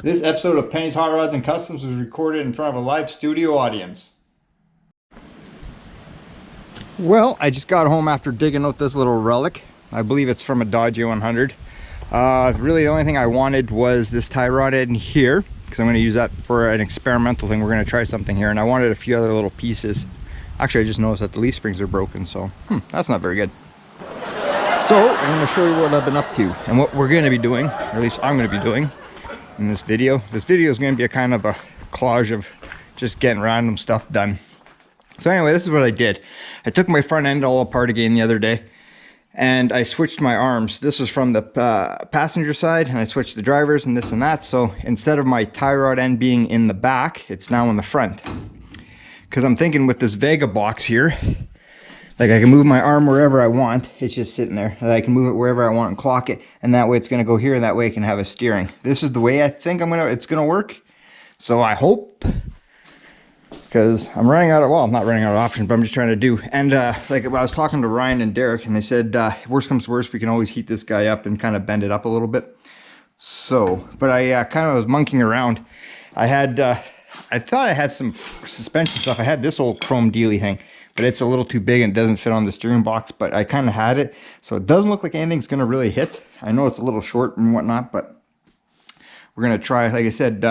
This episode of Penny's Hot Rods and Customs was recorded in front of a live studio audience. Well, I just got home after digging out this little relic. I believe it's from a Dodge 100. Really the only thing I wanted was this tie rod in here, because I'm going to use that for an experimental thing. We're going to try something here, and I wanted a few other little pieces. Actually, I just noticed that the leaf springs are broken, so that's not very good. So I'm going to show you what I've been up to and what we're going to be doing, or at least I'm going to be doing in this video. This video is going to be a kind of a collage of just getting random stuff done. So anyway, this is what I did. I took my front end all apart again the other day, and I switched my arms. This was from the passenger side, and I switched the drivers and this and that. So instead of my tie rod end being in the back, it's now in the front. Because I'm thinking with this Vega box here, like I can move my arm wherever I want. It's just sitting there. And I can move it wherever I want and clock it. And that way it's going to go here, and that way I can have a steering. This is the way I think it's going to work. So I hope, because I'm running out of, well, I'm not running out of options, but I'm just trying to do. And like I was talking to Ryan and Derek, and they said, if worst comes to worst, we can always heat this guy up and kind of bend it up a little bit. So, but I kind of was monkeying around. I thought I had some suspension stuff. I had this old chrome dealy thing, but it's a little too big and it doesn't fit on the steering box, but I kind of had it. So it doesn't look like anything's going to really hit. I know it's a little short and whatnot, but we're going to try. Like I said,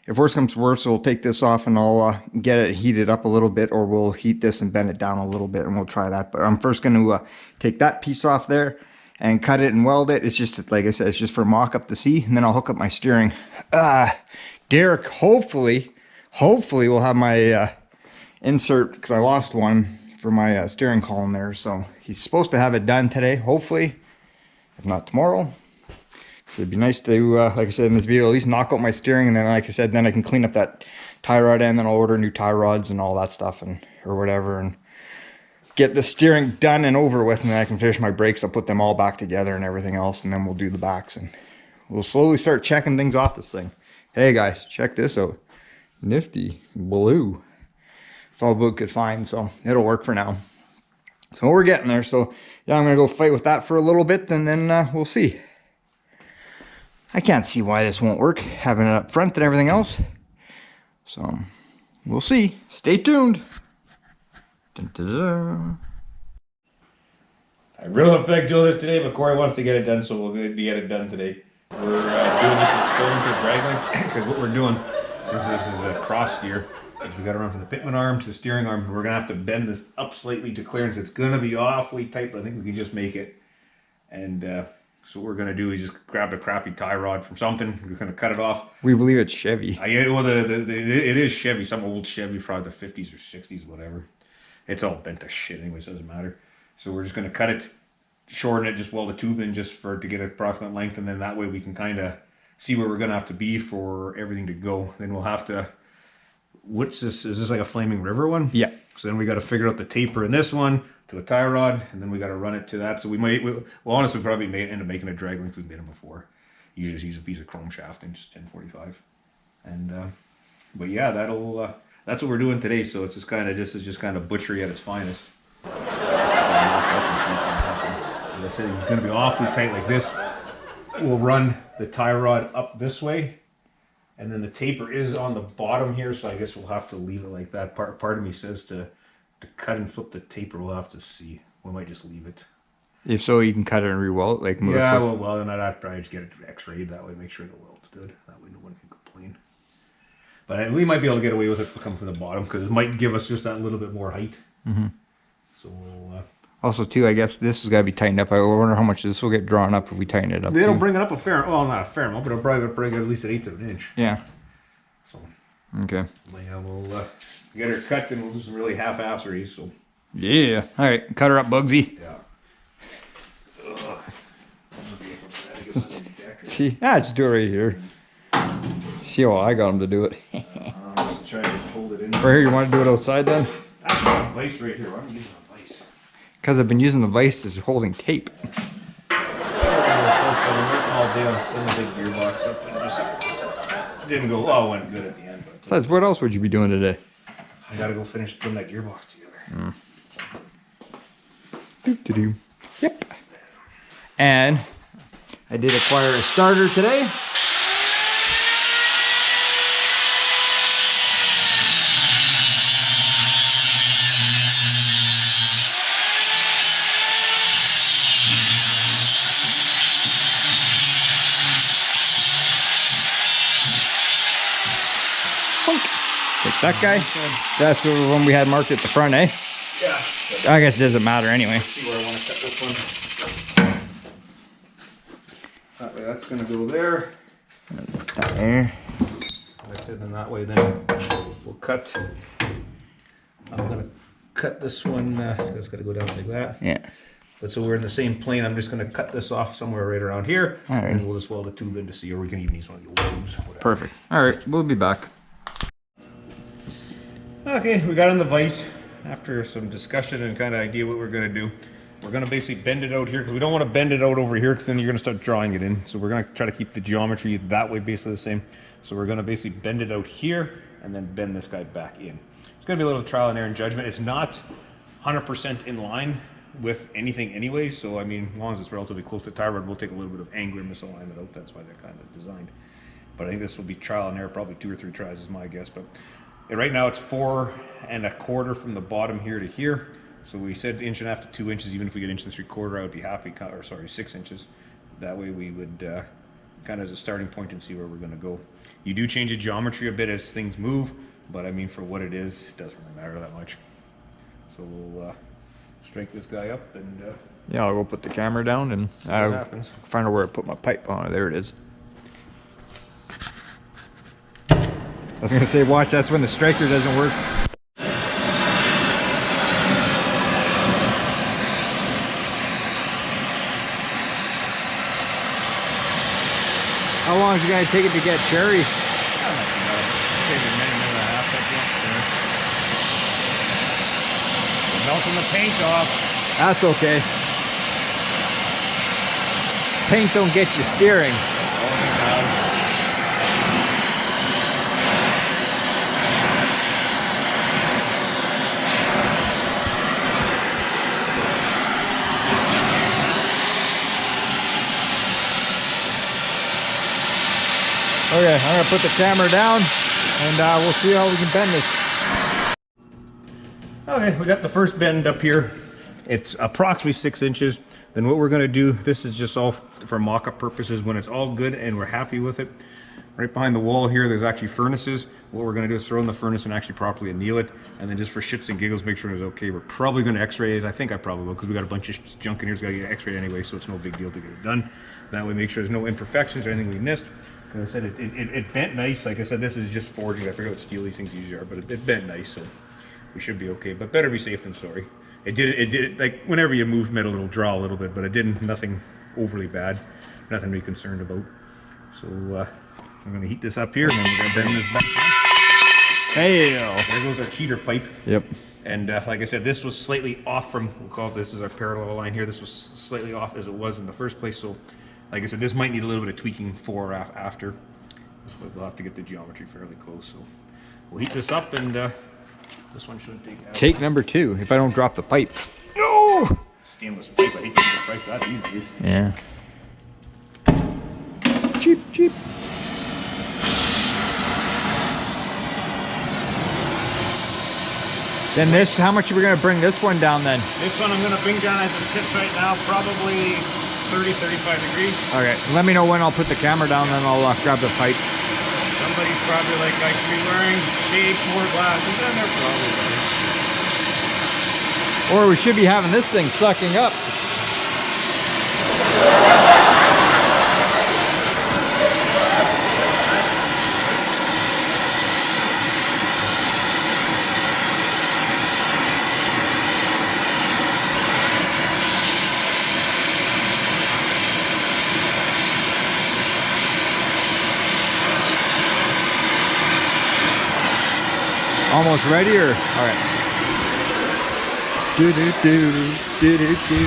if worse comes to worse, we'll take this off and I'll get it heated up a little bit, or we'll heat this and bend it down a little bit, and we'll try that. But I'm first going to take that piece off there and cut it and weld it. It's just, like I said, it's just for mock up to see, and then I'll hook up my steering. Derek, hopefully we'll have my insert, because I lost one for my steering column there. So he's supposed to have it done today, hopefully, if not tomorrow. So it'd be nice to, like I said in this video, at least knock out my steering, and then, like I said, then I can clean up that tie rod end, then I'll order new tie rods and all that stuff, and or whatever, and get the steering done and over with, and then I can finish my brakes. I'll put them all back together and everything else, and then we'll do the backs, and we'll slowly start checking things off this thing. Hey guys, check this out. Nifty blue. It's all Boot could find, so it'll work for now. So we're getting there. So yeah, I'm gonna go fight with that for a little bit, and then we'll see. I can't see why this won't work, having it up front and everything else. So we'll see. Stay tuned. Dun, dun, dun. I really want to do this today, but Cory wants to get it done, so we'll get it done today. We're doing this experimental drag link, because what we're doing, since this is a cross steer, is we got to run from the pitman arm to the steering arm. We're going to have to bend this up slightly to clearance. It's going to be awfully tight, but I think we can just make it. And so what we're going to do is just grab a crappy tie rod from something. We're going to cut it off. We believe it's Chevy. Well, it is Chevy, some old Chevy, probably the 50s or 60s, whatever. It's all bent to shit anyway, so it doesn't matter. So we're just going to cut it, shorten it, just weld the tube in just to get an approximate length, and then that way we can kind of see where we're going to have to be for everything to go. Then we'll have to, what's this? Is this like a Flaming River one? Yeah. So then we got to figure out the taper in this one to the tie rod, and then we got to run it to that. So we'll honestly probably end up making a drag link. We've made them before. You just use a piece of chrome shaft and just 1045. And but yeah, that's what we're doing today. So it's just kind of butchery at its finest. Like I said, he's going to be awfully tight like this. We'll run the tie rod up this way, and then the taper is on the bottom here, so I guess we'll have to leave it like that. Part of me says to cut and flip the taper. We'll have to see. We might just leave it. If so, you can cut it and re-weld, like move. Yeah, well, then I'd probably just get it x-rayed that way, make sure the weld's good. That way no one can complain. But we might be able to get away with it coming from the bottom, because it might give us just that little bit more height. So we'll, also, too, I guess this has got to be tightened up. I wonder how much this will get drawn up if we tighten it up. It'll bring it up a fair, well, not a fair amount, but it'll probably bring it at least an 1/8 of an inch. Yeah. So. Okay. Yeah, we'll get her cut, and we'll do some really half-asseries. So. Yeah. All right, cut her up, Bugsy. Yeah. See, just do it right here. See how I got him to do it. Just try to hold it in. Right here, you want to do it outside then? Actually, I have a vise right here. Why don't you use a vise? Because I've been using the vise as holding tape. I've been working all day on sending the big gearbox up, and just didn't go, well, it went good at the end. But besides, what else would you be doing today? I gotta go finish putting that gearbox together. Doo-doo-doo. Yep. And I did acquire a starter today. Like that guy? That's the one we had marked at the front, eh? Yeah. I guess it doesn't matter anyway. Let's see where I want to cut this one. That way that's going to go there. There. Like I said, then that way then we'll cut. I'm going to cut this one, that's got to go down like that. Yeah. But so we're in the same plane, I'm just going to cut this off somewhere right around here. All right. And we'll just weld the tube in to see, or we can even use one of the old tubes. Whatever. Perfect. All right, we'll be back. Okay, we got in the vise after some discussion and kind of idea what we're going to do. We're going to basically bend it out here because we don't want to bend it out over here because then you're going to start drawing it in. So we're going to try to keep the geometry that way basically the same. So we're going to basically bend it out here and then bend this guy back in. It's going to be a little trial and error and judgment. It's not 100% in line with anything anyway. So I mean, as long as it's relatively close to tie rod, we'll take a little bit of angular misalignment out. That's why they're kind of designed. But I think this will be trial and error, probably 2 or 3 tries is my guess. But right now it's 4 1/4 from the bottom here to here. So we said 1.5 to 2 inches. Even if we get 1 3/4, I would be happy. Or sorry, 6 inches. That way we would kind of as a starting point and see where we're going to go. You do change the geometry a bit as things move, but I mean for what it is, it doesn't really matter that much. So we'll strike this guy up and Yeah, I'll go put the camera down and see what happens. find out where I put my pipe on it. There it is. I was gonna say, watch, that's when the striker doesn't work. How long is it gonna take it to get cherry? Melting the paint off. That's okay. Paint don't get you steering. Okay, I'm gonna put the camera down and we'll see how we can bend this. Okay, we got the first bend up here. It's approximately 6 inches. Then what we're gonna do, this is just all for mock-up purposes. When it's all good and we're happy with it, right behind the wall here, there's actually furnaces. What we're gonna do is throw in the furnace and actually properly anneal it. And then just for shits and giggles, make sure it's okay. We're probably gonna x-ray it. I think I probably will, because we got a bunch of junk in here. It's gotta get x-rayed anyway, so it's no big deal to get it done. That way, make sure there's no imperfections or anything we missed. Because I said it bent nice. Like I said, this is just forging. I forget what steel these things usually are, but it bent nice, so we should be okay. But better be safe than sorry. It did like whenever you move metal, it'll draw a little bit, but it didn't. Nothing overly bad. Nothing to be concerned about. So I'm gonna heat this up here, and then we're gonna bend this back. Fail. There goes our cheater pipe. Yep. And like I said, this was slightly off from. We'll call this is our parallel line here. This was slightly off as it was in the first place. So, like I said, this might need a little bit of tweaking for after. But we'll have to get the geometry fairly close. So we'll heat this up, and this one shouldn't take. Take number 2. If I don't drop the pipe. No. Stainless pipe. I hate to get the price of that these days. Yeah. Cheap, cheap. Then this, how much are we gonna bring this one down then? This one I'm gonna bring down as it sits right now, probably 30, 35 degrees. Okay, let me know when I'll put the camera down, then I'll grab the pipe. Somebody's probably like, I should be wearing shades, more glasses, and they're probably right. Or we should be having this thing sucking up. Almost ready, or all right. Do do do do do do do.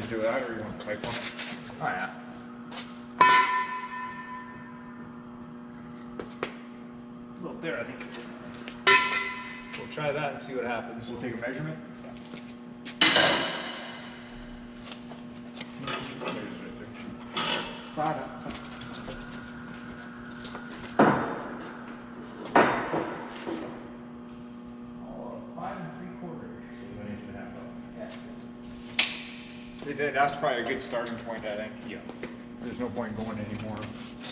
Do that, or you want the pipe one? Oh yeah. Well, there, I think. We'll try that and see what happens. We'll take a measurement. That's probably a good starting point, I think. Yeah. There's no point going anymore.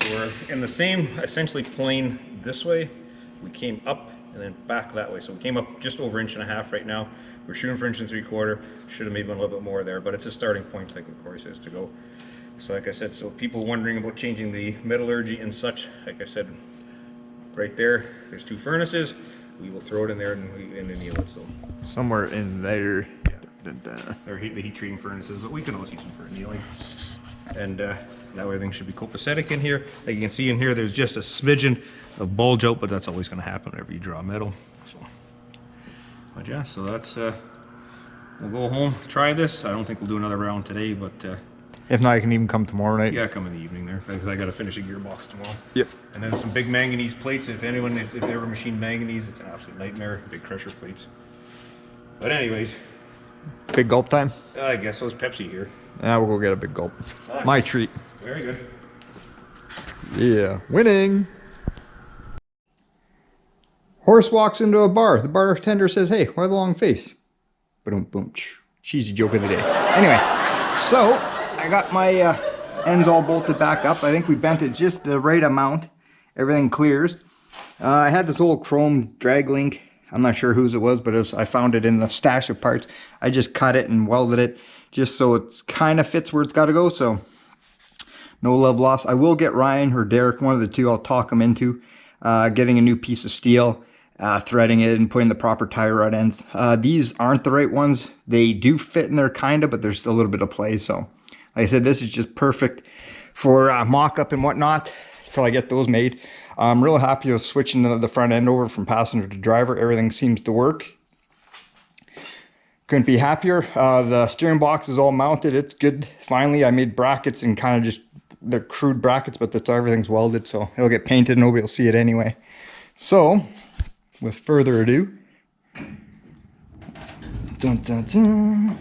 So we're in the same, essentially plane this way. We came up and then back that way. So we came up just over 1.5 inches right now. We're shooting for 1.75 inches. Should have maybe been a little bit more there, but it's a starting point, like what Cory says, to go. So like I said, so people wondering about changing the metallurgy and such, like I said, right there, there's 2 furnaces. We will throw it in there and anneal it. So Somewhere in there. yeah, they're the heat treating furnaces, but we can also use them for annealing. And that way everything should be copacetic in here. Like you can see in here, there's just a smidgen of bulge out, but that's always going to happen whenever you draw metal. So, but yeah, so that's we'll go home, try this. I don't think we'll do another round today, but If not, you can even come tomorrow night. yeah, come in the evening there. I got to finish a gearbox tomorrow. Yep. And then some big manganese plates. If anyone, if they ever machined manganese, it's an absolute nightmare. Big crusher plates. But anyways, Big gulp time? I guess so. It's Pepsi here. Yeah, we'll go get a big gulp. My treat. Very good. Yeah, winning. Horse walks into a bar. The bartender says, "Hey, why the long face?" Boom, boom. Cheesy joke of the day. Anyway, so I got my ends all bolted back up. I think we bent it just the right amount. Everything clears. I had this old chrome drag link. I'm not sure whose it was, but I found it in the stash of parts. I just cut it and welded it just so it's kind of fits where it's got to go. So no love lost. I will get Ryan or Derek, one of the two. I'll talk them into getting a new piece of steel, threading it and putting the proper tie rod ends. These aren't the right ones. They do fit in there kind of, but there's still a little bit of play. So like I said, this is just perfect for mock-up and whatnot until I get those made. I'm real happy with switching the front end over from passenger to driver. Everything seems to work. Couldn't be happier. The steering box is all mounted. It's good. Finally, I made brackets and kind of just, they're crude brackets, but everything's welded, so it'll get painted. Nobody will see it anyway. So, with further ado, dun dun dun,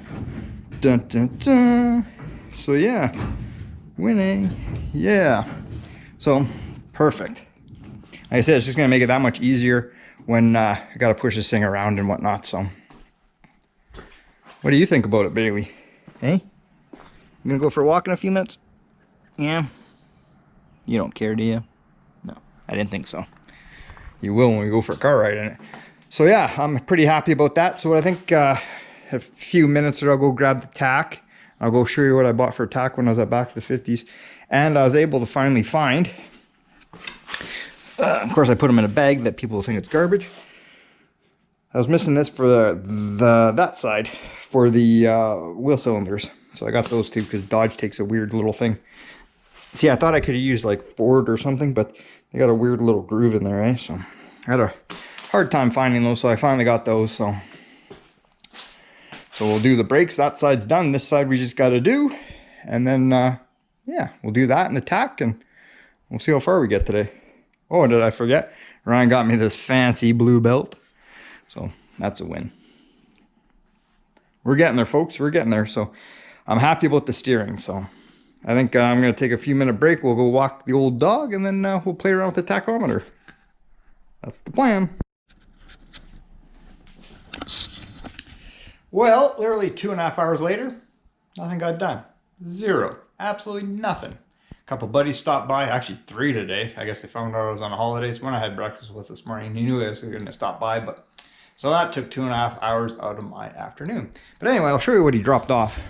dun dun dun. So yeah, winning. Yeah. So perfect. Like I said, it's just gonna make it that much easier when I gotta push this thing around and whatnot. So, what do you think about it, Bailey? Hey, you gonna go for a walk in a few minutes? Yeah. You don't care, do you? No, I didn't think so. You will when we go for a car ride in it. So yeah, I'm pretty happy about that. So I think a few minutes or I'll go grab the tack. I'll go show you what I bought for a tack when I was at back to the 50s. And I was able to finally find, of course I put them in a bag that people think it's garbage. I was missing this for that side for the wheel cylinders. So I got those two because Dodge takes a weird little thing. See, I thought I could have used like Ford or something, but they got a weird little groove in there, eh? So I had a hard time finding those, so I finally got those. So we'll do the brakes. That side's done. This side we just got to do. And then, yeah, we'll do that in the tack, and we'll see how far we get today. Oh, did I forget? Ryan got me this fancy blue belt. So that's a win. We're getting there, folks. We're getting there. So I'm happy about the steering. So I think I'm going to take a few minute break. We'll go walk the old dog, and then we'll play around with the tachometer. That's the plan. Well, literally 2.5 hours later, nothing got done. Zero. Absolutely nothing. A couple buddies stopped by. Actually 3 today. I guess they found out I was on holidays. When I had breakfast with this morning, he knew I was going to stop by. But so that took 2.5 hours out of my afternoon. But anyway, I'll show you what he dropped off.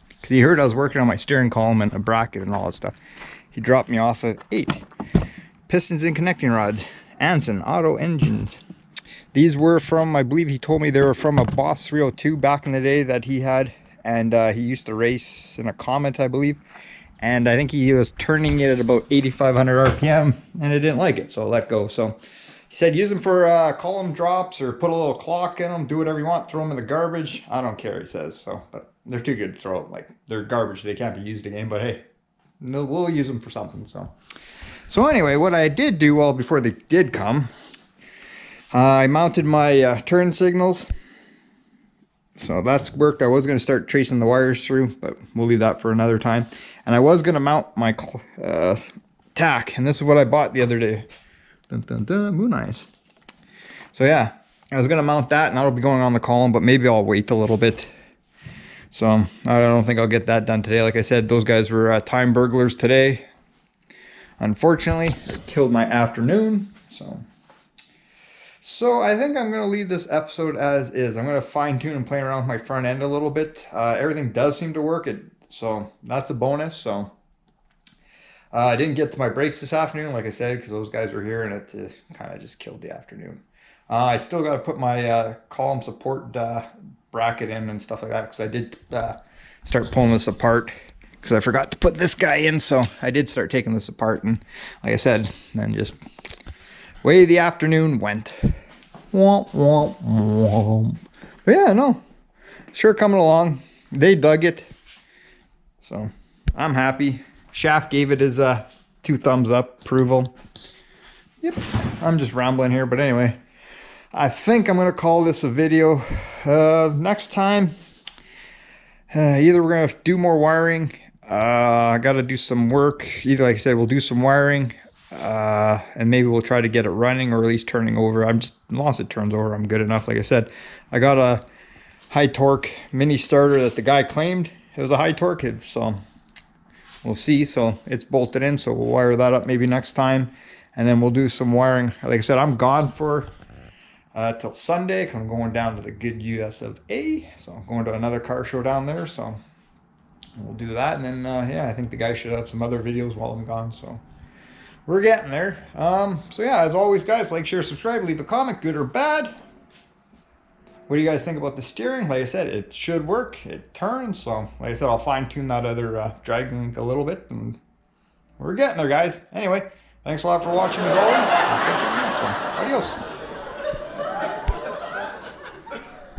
Because he heard I was working on my steering column and a bracket and all that stuff. He dropped me off at 8. Pistons and connecting rods. Anson Auto Engines. These were from, I believe he told me they were from a Boss 302 back in the day that he had. And he used to race in a Comet, I believe. And I think he was turning it at about 8,500 RPM and it didn't like it, so I let go. So he said use them for column drops or put a little clock in them, do whatever you want, throw them in the garbage. I don't care, he says. So, but they're too good to throw out. Like, they're garbage, they can't be used again, but hey, no, we'll use them for something. So anyway, what I did do, well, before they did come, I mounted my turn signals. So that's worked. I was going to start tracing the wires through, but we'll leave that for another time. And I was going to mount my tack, and this is what I bought the other day. Dun, dun, dun, moon eyes. So yeah, I was going to mount that, and that'll be going on the column, but maybe I'll wait a little bit. So I don't think I'll get that done today. Like I said, those guys were time burglars today. Unfortunately, it killed my afternoon. So I think I'm going to leave this episode as is. I'm going to fine tune and play around with my front end a little bit. Everything does seem to work, so that's a bonus. So I didn't get to my brakes this afternoon, like I said, because those guys were here and it kind of just killed the afternoon. I still got to put my column support bracket in and stuff like that, because I did start pulling this apart because I forgot to put this guy in. So I did start taking this apart, and like I said, then just way the afternoon went. Womp, womp, womp. But yeah, no, sure coming along. They dug it, so I'm happy. Shaft gave it his 2 thumbs up approval. Yep, I'm just rambling here, but anyway, I think I'm gonna call this a video. Next time, either we're gonna do more wiring. I gotta do some work. Either, like I said, we'll do some wiring, and maybe we'll try to get it running, or at least turning over. As long as it turns over, I'm good enough. Like I said, I got a high torque mini starter that the guy claimed it was a high torque, so we'll see. So it's bolted in, so we'll wire that up maybe next time, and then we'll do some wiring. Like I said, I'm gone for till Sunday, because I'm going down to the good US of A. So I'm going to another car show down there, so we'll do that. And then yeah, I think the guy should have some other videos while I'm gone, so we're getting there. So yeah, as always, guys, like, share, subscribe, leave a comment, good or bad. What do you guys think about the steering? Like I said, it should work. It turns. So like I said, I'll fine tune that other drag link a little bit, and we're getting there, guys. Anyway, thanks a lot for watching as always. I'll catch you next one. Adios.